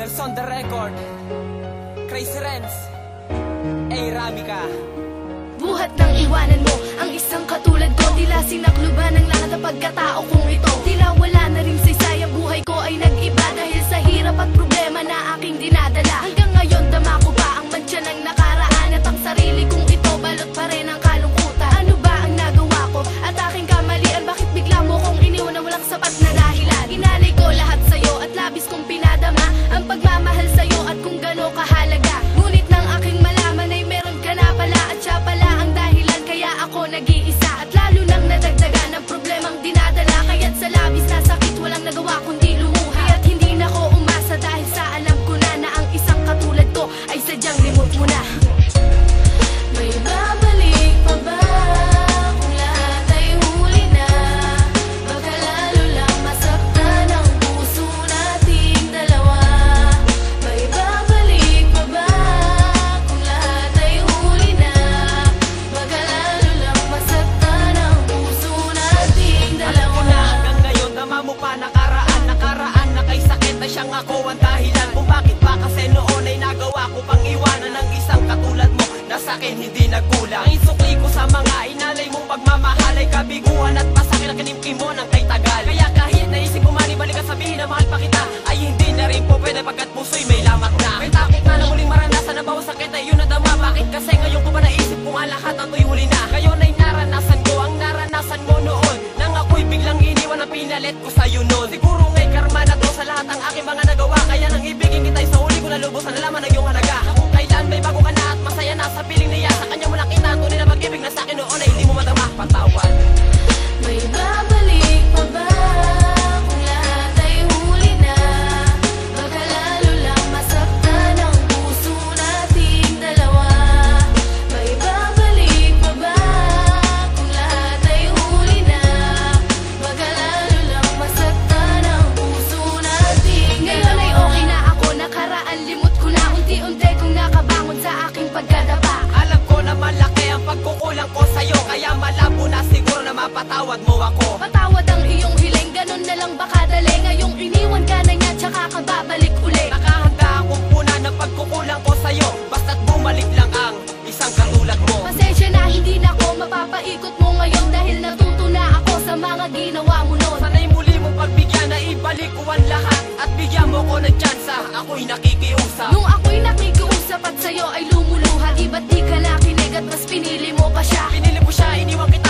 Brothers on the record, Crazy Renz, Ramika. Buhat ng iwanan mo ang isang katulad ko. Tila sinakluban ng lahat ng pagkatao kong ito. Tila wala na rin saysay ang buhay ko ay nag-iba dahil sa hirap at problema na aking dinadala. Hanggang ngayon dama ko pa ang mantsa ng nakaraan at ang sarili kong ito balot pa rin ang kalungkutan. Ano ba ang nagawa ko at aking kamalian? Bakit bigla mo kong iniwan na walang sapat na dahilan? Inalay ko lahat sa'yo at labis kong pinadama ang pagmamahal sa'yo at kung gano'n kahalaga. Ngunit nang aking malaman ay meron ka na pala at siya pala ang dahilan kaya ako nag-iisa. At lalo nang nadagdagan ang problemang dinadala, kaya't sa labis na sakit walang nagawa kundi lumuha. Kaya't hindi na ko umasa dahil sa alam ko na na ang isang katulad ko ay sadyang limot mo na. May babalik pa ba kung lahat ay huli na? Baka lalo lang masaktan ang puso nating dalawa. May babalik pa ba kung lahat ay huli na? Baka lalo lang masaktan ang puso nating dalawa. Alam ko na hanggang ngayon tama mo pa nakaraan na kay sakit na siyang ako ang dahilan kung bakit ba kasi noon ay nagawa ko pang iwanan ng isang katulad mo na sa'kin hindi nagkulang. Ang isukli ko sa mga inalay mong pagmamahal ay kabiguan at pasakit ang kinimkim mo ng kay tagal. Kaya kahit naisip ko man ibalik at sabihin na mahal pa kita ay hindi na rin po pwede pagkat puso'y may lamat na. May takot na muling maranasan na bawang sakit ay yun nadama. Bakit kasi ngayon ko ba naisip kung ang lahat ang to'y huli na? Ngayon ay naranasan ko ang naranasan mo noon nang ako'y biglang iniwan ang pinalit ko sa'yo noon. Siguro nga'y karma na to sa lahat ang aking mga nagawa. Kaya nang ibigin kita'y sa huli ko na lubos na nalaman ang iyong halaga. Kung kailan may bago ka na at masaya na sa piling niya, sa kanya mo nakita ang tunay na pag-ibig na sa'kin noon ay hindi mo madama. Patawad. May babalik pa ba kung lahat ay huli na? Baka lalo lang masaktan ang puso nating dalawa. May babalik pa ba kung lahat ay huli na? Baka lalo lang masaktan ang puso nating dalawa. Ngayon ay okay na ako, nakaraan limot ko na. Unti-unti kong nakabangon sa aking pagkadapa. Alam ko na malaki ang pagkukulang ko sa'yo, kaya malabo na siguro na mapatawad mo ako. Patawad ang iyong hiling, ganun na lang baka dali. Ngayong iniwan ka na niya, tsaka ka babalik uli. Nakahanda akong puna ng pagkukulang ko sa'yo, basta't bumalik lang ang isang katulad mo. Pasensya na, hindi na ako mapapaikot mo ngayon dahil natuto na ako sa mga ginawa mo noon. Sana'y muli mong pagbigyan na ibalik ko ang lahat at bigyan mo ko ng tsansa, ako'y nakikiusap. Nung ako'y nakikiusap at sa'yo ay lumuluha, di ba't di ka nakinig at mas pinili mo pa siya? Pinili mo siya, iniwan kita